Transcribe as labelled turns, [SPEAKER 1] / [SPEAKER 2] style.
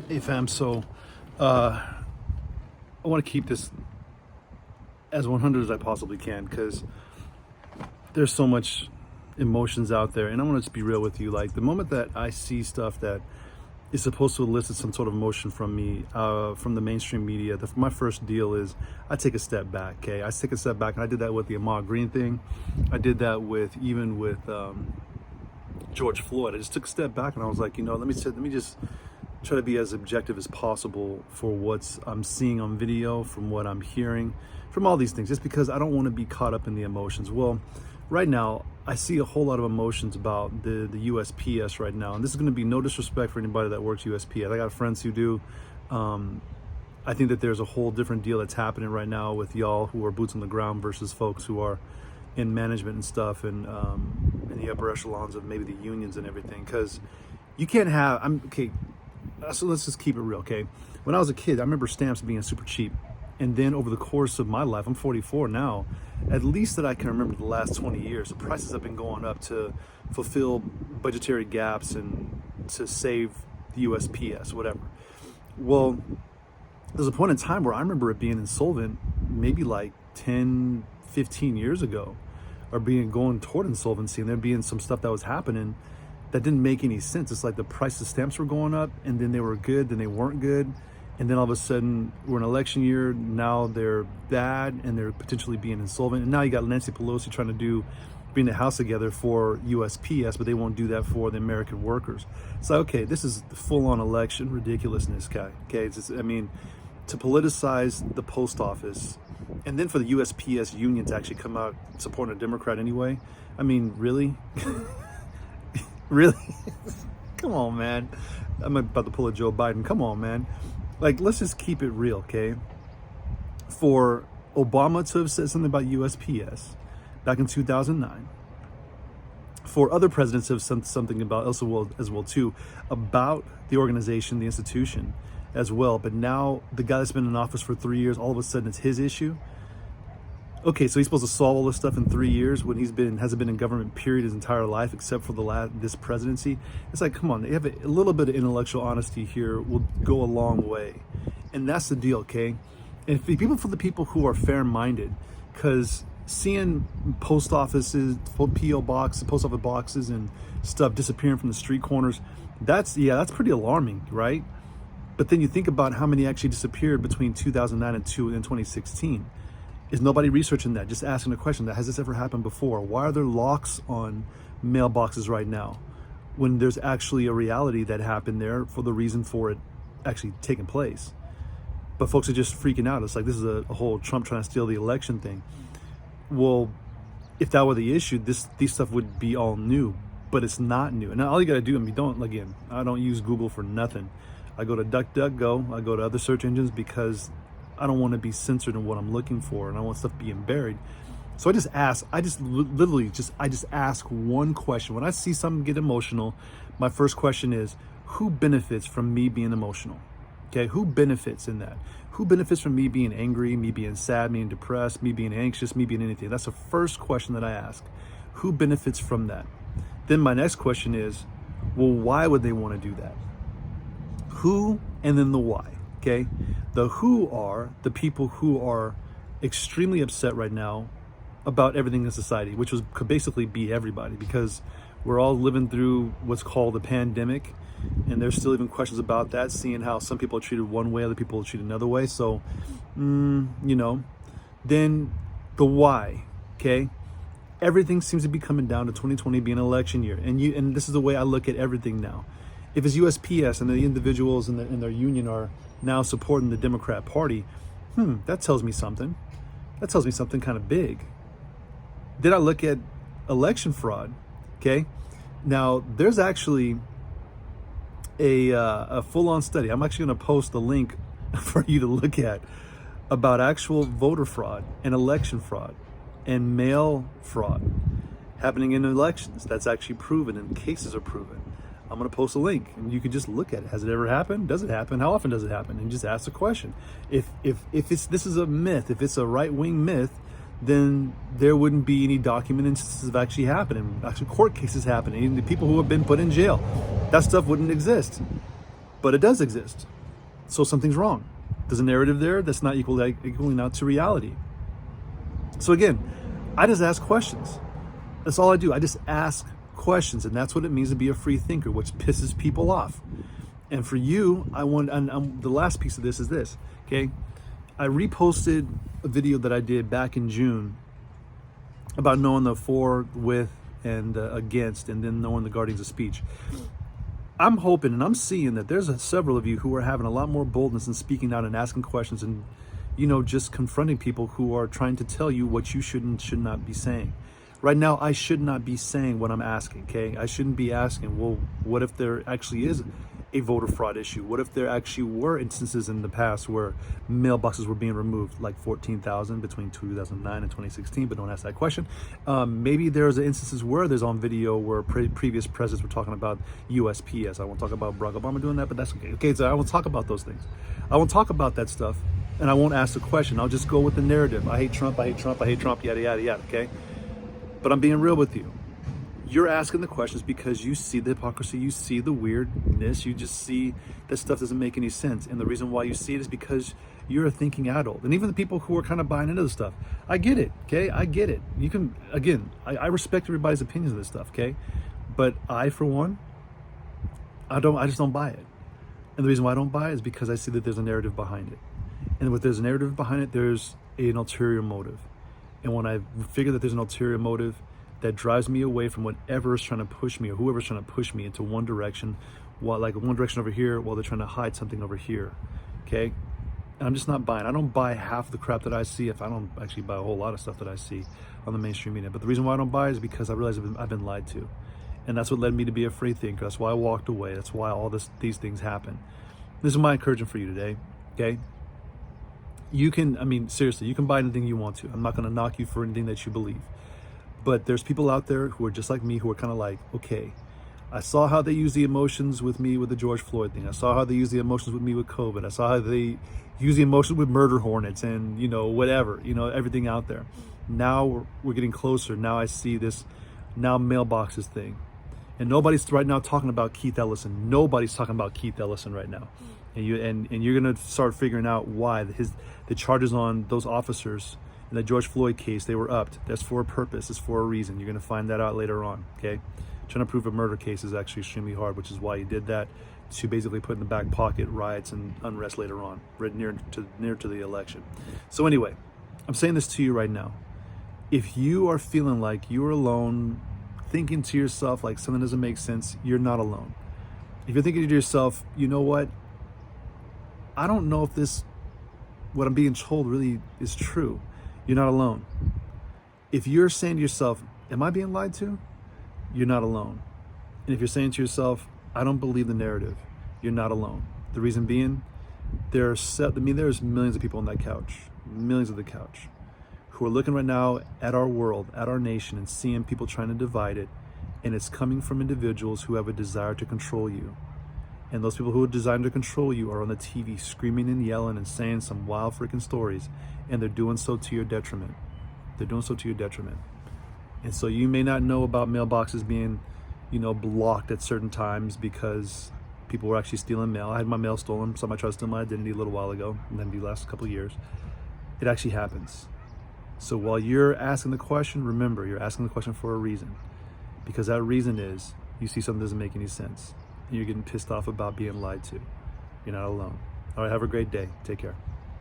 [SPEAKER 1] Hey fam, so I want to keep this as 100 as I possibly can because there's so much emotions out there, and I want to just be real with you. Like the moment that I see stuff that is supposed to elicit some sort of emotion from me, from the mainstream media, my first deal is I take a step back. Okay, I take a step back, and I did that with the Ahmaud Green thing. I did that with George Floyd. I just took a step back, and I was like, let me just try to be as objective as possible for what I'm seeing on video, from what I'm hearing, from all these things, just because I don't want to be caught up in the emotions. Well, right now, I see a whole lot of emotions about the USPS right now. And this is going to be no disrespect for anybody that works USPS. I got friends who do. I think that there's a whole different deal that's happening right now with y'all who are boots on the ground versus folks who are in management and stuff, and in the upper echelons of maybe the unions and everything. Because you can't have, so let's just keep it real, okay? When I was a kid, I remember stamps being super cheap. And then over the course of my life, I'm 44 now, at least that I can remember the last 20 years, the prices have been going up to fulfill budgetary gaps and to save the USPS, whatever. Well, there's a point in time where I remember it being insolvent maybe like 10, 15 years ago, or going toward insolvency, and there being some stuff that was happening that didn't make any sense. It's like the price of stamps were going up, and then they were good, then they weren't good, and then all of a sudden we're in election year, now they're bad and they're potentially being insolvent, and now you got Nancy Pelosi trying to bring the House together for USPS, but they won't do that for the American workers. So okay, this is full-on election ridiculousness, guy. Okay, to politicize the post office, and then for the USPS union to actually come out supporting a Democrat anyway. Really? Really? Come on, man. I'm about to pull a Joe Biden. Come on, man. Like, let's just keep it real, okay? For Obama to have said something about USPS back in 2009, for other presidents to have said something about as well too, about the organization, the institution as well, but now the guy that's been in office for 3 years, all of a sudden it's his issue. Okay, so he's supposed to solve all this stuff in 3 years when hasn't been in government period his entire life, except for this presidency. It's like, come on, you have a little bit of intellectual honesty here will go a long way, and that's the deal, okay? And for the people who are fair-minded, because seeing post offices, PO boxes, post office boxes, and stuff disappearing from the street corners, that's pretty alarming, right? But then you think about how many actually disappeared between 2009 and 2016. Is nobody researching that? Just asking the question, that has this ever happened before? Why are there locks on mailboxes right now when there's actually a reality that happened there for the reason for it actually taking place? But folks are just freaking out. It's like this is a whole Trump trying to steal the election thing. Well, if that were the issue, these stuff would be all new, but it's not new. And all you got to do, I don't use Google for nothing. I go to DuckDuckGo, I go to other search engines because I don't want to be censored in what I'm looking for, and I want stuff being buried. So I just ask, I just ask one question. When I see something get emotional, my first question is, who benefits from me being emotional? Okay, who benefits in that? Who benefits from me being angry, me being sad, me being depressed, me being anxious, me being anything? That's the first question that I ask. Who benefits from that? Then my next question is, well, why would they want to do that? Who, and then the why. Okay, the who are the people who are extremely upset right now about everything in society, which could basically be everybody, because we're all living through what's called a pandemic, and there's still even questions about that, seeing how some people are treated one way, other people are treated another way. So, then the why, okay? Everything seems to be coming down to 2020 being an election year, and this is the way I look at everything now. If it's USPS and the individuals in their union are now supporting the Democrat Party, that tells me something. That tells me something kind of big. Then I look at election fraud, okay? Now, there's actually a full-on study. I'm actually going to post the link for you to look at about actual voter fraud and election fraud and mail fraud happening in elections. That's actually proven, and cases are proven. I'm going to post a link, and you can just look at it. Has it ever happened? Does it happen? How often does it happen? And just ask the question. If this is a myth, if it's a right-wing myth, then there wouldn't be any documented instances of actually happening, actually court cases happening, the people who have been put in jail. That stuff wouldn't exist, but it does exist. So something's wrong. There's a narrative there that's not equaling out to reality. So again, I just ask questions. That's all I do. I just ask questions, and that's what it means to be a free thinker, which pisses people off. And for you, I want, and the last piece of this is this, okay? I reposted a video that I did back in June about knowing the for, with, and against, and then knowing the guardians of speech. I'm hoping and I'm seeing that there's several of you who are having a lot more boldness in speaking out and asking questions and, just confronting people who are trying to tell you what you should not be saying. Right now, I should not be saying what I'm asking, okay? I shouldn't be asking, well, what if there actually is a voter fraud issue? What if there actually were instances in the past where mailboxes were being removed, like 14,000 between 2009 and 2016, but don't ask that question. Maybe there's instances where there's on video where previous presidents were talking about USPS. I won't talk about Barack Obama doing that, but that's okay. Okay, so I won't talk about those things. I won't talk about that stuff, and I won't ask the question. I'll just go with the narrative. I hate Trump, I hate Trump, I hate Trump, yada, yada, yada, okay? But I'm being real with you. You're asking the questions because you see the hypocrisy, you see the weirdness, you just see that stuff doesn't make any sense. And the reason why you see it is because you're a thinking adult. And even the people who are kind of buying into this stuff, I get it, okay? I get it. You can, again, I respect everybody's opinions of this stuff, okay? But I, for one, I just don't buy it. And the reason why I don't buy it is because I see that there's a narrative behind it. And if there's a narrative behind it, there's an ulterior motive. And when I figure that there's an ulterior motive, that drives me away from whatever is trying to push me or whoever's trying to push me into one direction, while like one direction over here while they're trying to hide something over here, okay? And I'm just not buying. I don't buy half the crap that I see. If I don't actually buy a whole lot of stuff that I see on the mainstream media. But the reason why I don't buy it is because I realize I've been lied to. And that's what led me to be a free thinker. That's why I walked away. That's why all these things happen. This is my encouragement for you today, okay? You can, seriously, you can buy anything you want to. I'm not going to knock you for anything that you believe. But there's people out there who are just like me, who are kind of like, okay, I saw how they use the emotions with me with the George Floyd thing. I saw how they use the emotions with me with COVID. I saw how they use the emotions with murder hornets and, whatever, everything out there. Now we're getting closer. Now I see this mailboxes thing. And nobody's right now talking about Keith Ellison. Nobody's talking about Keith Ellison right now. And you're going to start figuring out why the charges on those officers in the George Floyd case, they were upped. That's for a purpose. It's for a reason. You're going to find that out later on, okay? Trying to prove a murder case is actually extremely hard, which is why he did that, to basically put in the back pocket riots and unrest later on, right near to the election. So anyway, I'm saying this to you right now. If you are feeling like you're alone, thinking to yourself like something doesn't make sense, you're not alone. If you're thinking to yourself, you know what? I don't know if what I'm being told really is true. You're not alone. If you're saying to yourself, am I being lied to? You're not alone. And if you're saying to yourself, I don't believe the narrative, you're not alone. The reason being, there's millions of people on that couch, millions of the couch, who are looking right now at our world, at our nation, and seeing people trying to divide it. And it's coming from individuals who have a desire to control you. And those people who are designed to control you are on the TV screaming and yelling and saying some wild freaking stories. And they're doing so to your detriment. They're doing so to your detriment. And so you may not know about mailboxes being, blocked at certain times because people were actually stealing mail. I had my mail stolen. Somebody tried to steal my identity a little while ago, and then the last couple of years. It actually happens. So while you're asking the question, remember, you're asking the question for a reason. Because that reason is you see something that doesn't make any sense. And you're getting pissed off about being lied to. You're not alone. All right, have a great day. Take care.